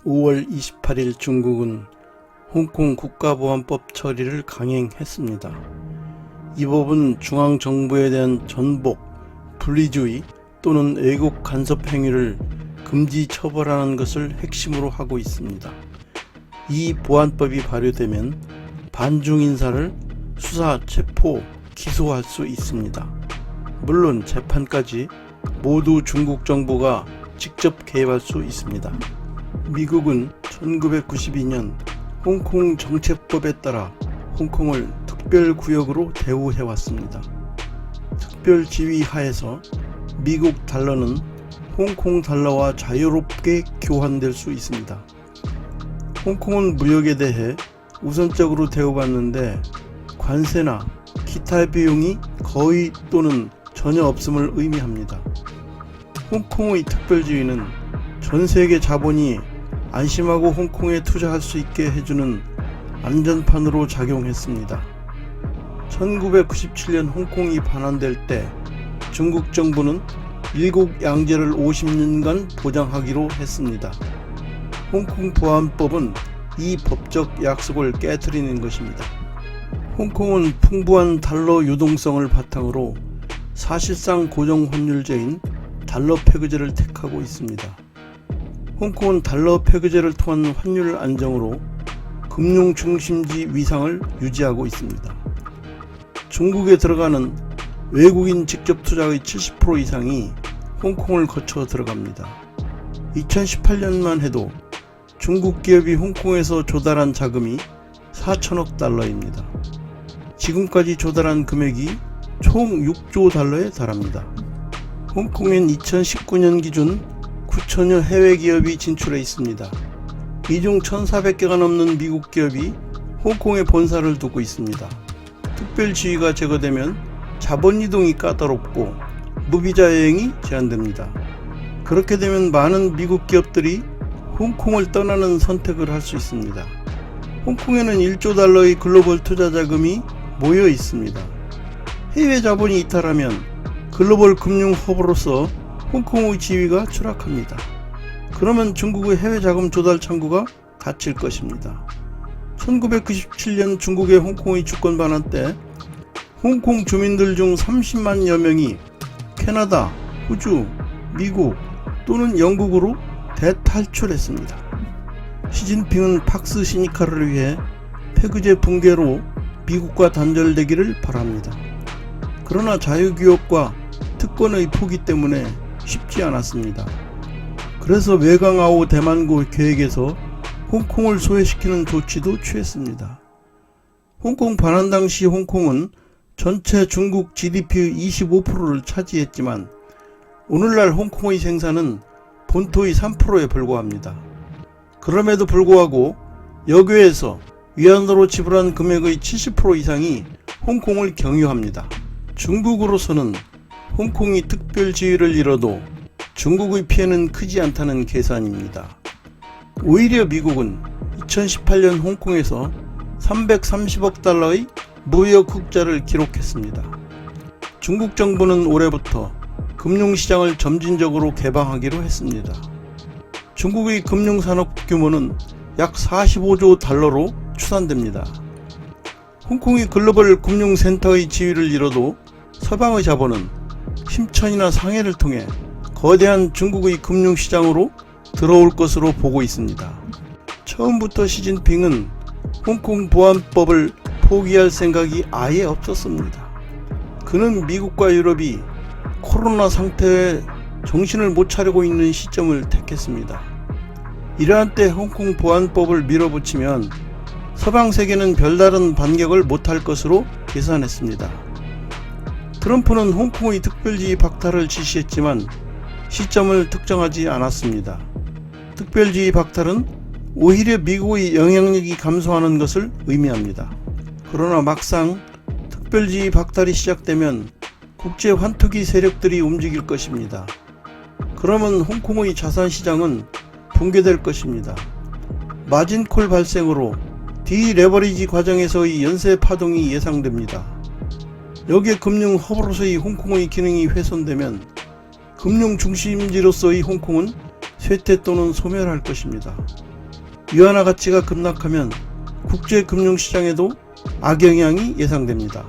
5월 28일 중국은 홍콩 국가보안법 처리를 강행했습니다. 이 법은 중앙정부에 대한 전복, 분리주의 또는 애국 간섭 행위를 금지 처벌하는 것을 핵심으로 하고 있습니다. 이 보안법이 발효되면 반중 인사를 수사, 체포, 기소할 수 있습니다. 물론 재판까지 모두 중국 정부가 직접 개입할 수 있습니다. 미국은 1992년 홍콩 정책법에 따라 홍콩을 특별구역으로 대우해왔습니다. 특별지위 하에서 미국 달러는 홍콩 달러와 자유롭게 교환될 수 있습니다. 홍콩은 무역에 대해 우선적으로 대우받는데 관세나 기타 비용이 거의 또는 전혀 없음을 의미합니다. 홍콩의 특별지위는 전세계 자본이 안심하고 홍콩에 투자할 수 있게 해주는 안전판으로 작용했습니다. 1997년 홍콩이 반환될 때 중국 정부는 일국 양제를 50년간 보장하기로 했습니다. 홍콩 보안법은 이 법적 약속을 깨트리는 것입니다. 홍콩은 풍부한 달러 유동성을 바탕으로 사실상 고정 환율제인 달러 패거제를 택하고 있습니다. 홍콩은 달러 패거제를 통한 환율 안정으로 금융 중심지 위상을 유지하고 있습니다. 중국에 들어가는 외국인 직접 투자의 70% 이상이 홍콩을 거쳐 들어갑니다. 2018년만 해도 중국 기업이 홍콩에서 조달한 자금이 4천억 달러입니다. 지금까지 조달한 금액이 총 6조 달러에 달합니다. 홍콩엔 2019년 기준 9천여 해외 기업이 진출해 있습니다. 이 중 1,400개가 넘는 미국 기업이 홍콩에 본사를 두고 있습니다. 특별지위가 제거되면 자본 이동이 까다롭고 무비자 여행이 제한됩니다. 그렇게 되면 많은 미국 기업들이 홍콩을 떠나는 선택을 할 수 있습니다. 홍콩에는 1조 달러의 글로벌 투자 자금이 모여 있습니다. 해외 자본이 이탈하면 글로벌 금융 허브로서 홍콩의 지위가 추락합니다. 그러면 중국의 해외 자금 조달 창구가 닫힐 것입니다. 1997년 중국의 홍콩의 주권 반환 때 홍콩 주민들 중 30만여 명이 캐나다, 호주, 미국 또는 영국으로 대탈출했습니다. 시진핑은 팍스 시니카를 위해 패거제 붕괴로 미국과 단절되기를 바랍니다. 그러나 자유규업과 특권의 포기 때문에 쉽지 않았습니다. 그래서 외강아오 대만고 계획에서 홍콩을 소외시키는 조치도 취했습니다. 홍콩 반환 당시 홍콩은 전체 중국 GDP의 25%를 차지했지만 오늘날 홍콩의 생산은 본토의 3%에 불과합니다. 그럼에도 불구하고 여교에서 위안으로 지불한 금액의 70% 이상이 홍콩을 경유합니다. 중국으로서는 홍콩이 특별지위를 잃어도 중국의 피해는 크지 않다는 계산입니다. 오히려 미국은 2018년 홍콩에서 330억 달러의 무역 흑자를 기록했습니다. 중국 정부는 올해부터 금융시장을 점진적으로 개방하기로 했습니다. 중국의 금융산업 규모는 약 45조 달러로 추산됩니다. 홍콩이 글로벌 금융센터의 지위를 잃어도 서방의 자본은 심천이나 상해를 통해 거대한 중국의 금융시장으로 들어올 것으로 보고 있습니다. 처음부터 시진핑은 홍콩 보안법을 포기할 생각이 아예 없었습니다. 그는 미국과 유럽이 코로나 상태에 정신을 못 차리고 있는 시점을 택했습니다. 이러한 때 홍콩 보안법을 밀어붙이면 서방 세계는 별다른 반격을 못할 것으로 계산했습니다. 트럼프는 홍콩의 특별지위 박탈을 지시했지만 시점을 특정하지 않았습니다. 특별지위 박탈은 오히려 미국의 영향력이 감소하는 것을 의미합니다. 그러나 막상 특별지위 박탈이 시작되면 국제 환투기 세력들이 움직일 것입니다. 그러면 홍콩의 자산시장은 붕괴될 것입니다. 마진콜 발생으로 디레버리지 과정에서의 연쇄 파동이 예상됩니다. 여기에 금융 허브로서의 홍콩의 기능이 훼손되면 금융 중심지로서의 홍콩은 쇠퇴 또는 소멸할 것입니다. 위안화 가치가 급락하면 국제 금융시장에도 악영향이 예상됩니다.